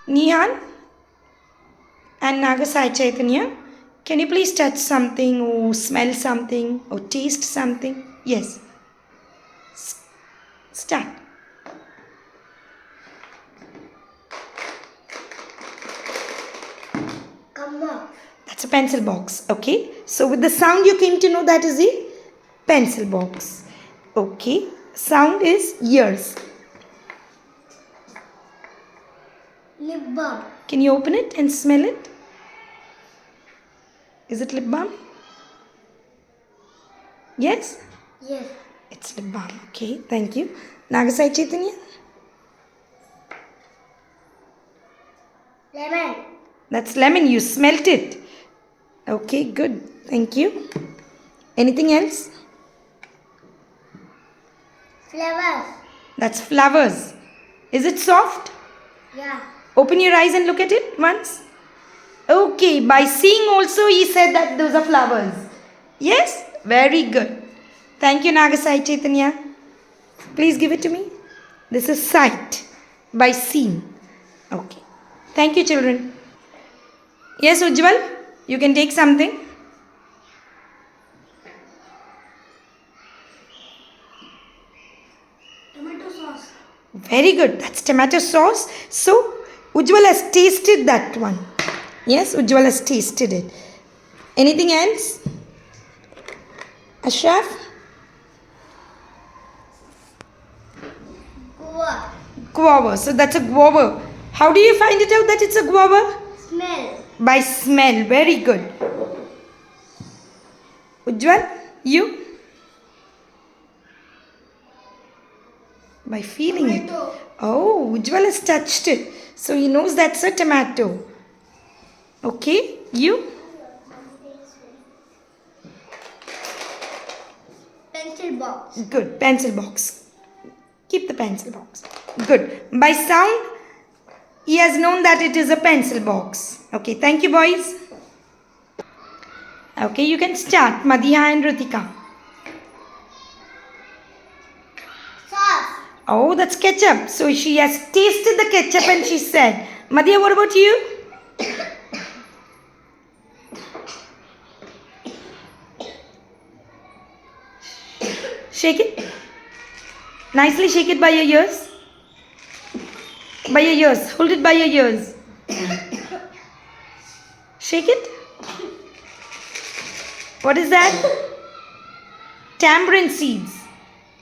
Nihan and Nagasai Chaitanya, can you please touch something or smell something or taste something? Yes. Start. That's a pencil box. Okay. So with the sound you came to know that is a pencil box. Okay. Sound is ears. Lip balm. Can you open it and smell it? Is it lip balm? Yes? Yes. It's lip balm. Okay. Thank you. Nagasai Chaitanya? Lemon. That's lemon. You smelt it. Okay. Good. Thank you. Anything else? Flowers. That's flowers. Is it soft? Yeah. Open your eyes and look at it once. Okay, by seeing also he said that those are flowers. Yes? Very good. Thank you, Nagasai Chaitanya. Please give it to me. This is sight. By seeing. Okay. Thank you, children. Yes, Ujjwal? You can take something. Tomato sauce. Very good. That's tomato sauce. So, Ujjwal has tasted that one. Yes, Ujjwal has tasted it. Anything else? Ashraf? Guava. Guava. So, that's a guava. How do you find it out that it's a guava? Smell. By smell. Very good. Ujjwal, you? By feeling Tomato. it. Oh, Ujjwal has touched it. So he knows that's a tomato. Okay, you? Pencil box. Good. Pencil box. Keep the pencil box. Good. By sound, he has known that it is a pencil box. Okay, thank you, boys. Okay, you can start. Madhya and Ritika. Sauce. Oh, that's ketchup. So she has tasted the ketchup and she said, Madhya, what about you? Shake it. Nicely shake it by your ears. By your ears. Hold it by your ears. Shake it. What is that? Tamarind seeds.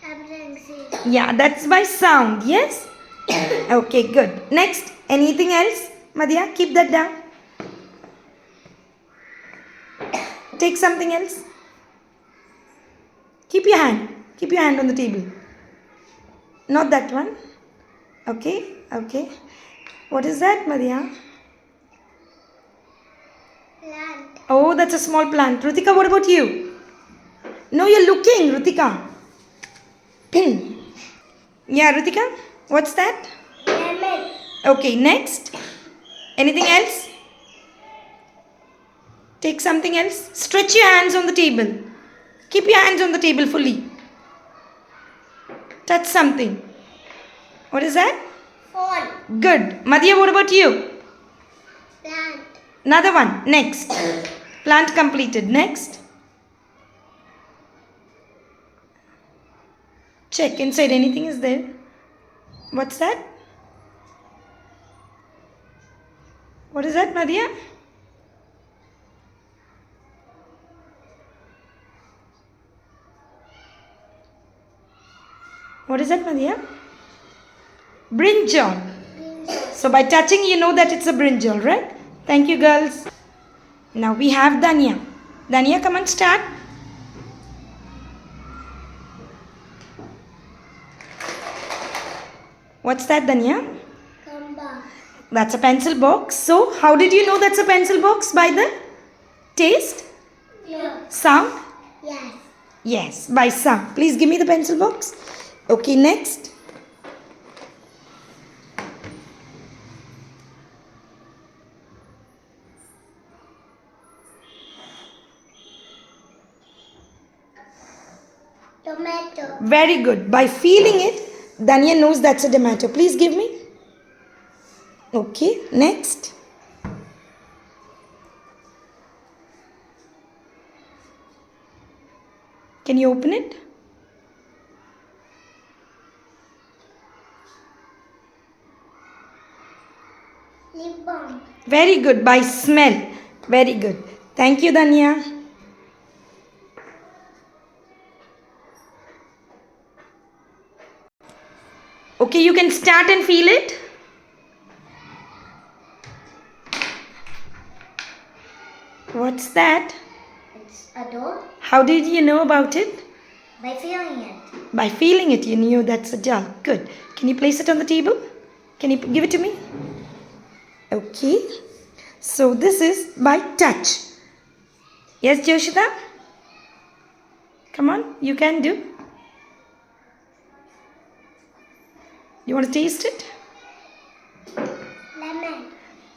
Tamarind seed. Yeah, that's by sound. Yes? Okay, good. Next, anything else? Madhya, keep that down. Take something else. Keep your hand. Keep your hand on the table. Not that one. Okay, okay. What is that, Madhya? Plant. Oh, that's a small plant. Rutika, what about you? No, you're looking, Rutika. Yeah, Rutika, what's that? Lemon. Okay, next. Anything else? Take something else. Stretch your hands on the table. Keep your hands on the table fully. Touch something. What is that? Phone. Good. Madhya, what about you? Plant. Another one. Next. Plant completed. Next. Check inside. Anything is there? What's that? What is that, Madhya? What is that, Madhya? Brinjal. So by touching, you know that it's a brinjal, right? Thank you, girls. Now we have Danya. Danya, come and start. What's that, Danya? Kamba. That's a pencil box. So how did you know that's a pencil box? By the taste? Yeah. Sound? Yes. Yes, by sound. Please give me the pencil box. Okay, next. Tomato. Very good. By feeling it, Danya knows that's a tomato. Please give me. Okay. Okay, next. Can you open it? Lip balm. Very good. By smell. Very good. Thank you, Danya. Okay, you can start and feel it. What's that? It's a door. How did you know about it? By feeling it. By feeling it, you knew that's a doll. Good. Can you place it on the table? Can you give it to me? Okay. So this is by touch. Yes, Joshita? Come on, you can do. You want to taste it? Lemon.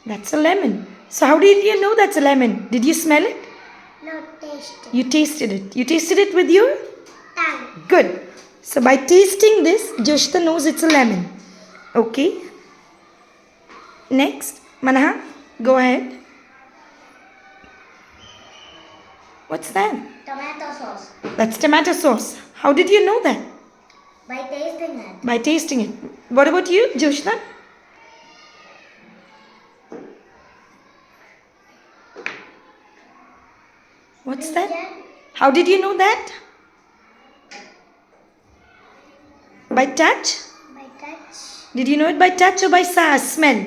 That's a lemon. So how did you know that's a lemon? Did you smell it? No taste. You tasted it. You tasted it with your Tongue. good. So by tasting this, Joshita knows it's a lemon. Okay. Next, Manaha, go ahead. What's that? Tomato sauce. That's tomato sauce. How did you know that? By tasting it. By tasting it. What about you, Joshita? What's that? Vision. How did you know that? By touch? By touch. Did you know it by touch or by smell?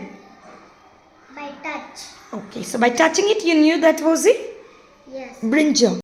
By touch. Okay, so by touching it, you knew that was a Yes. brinjal.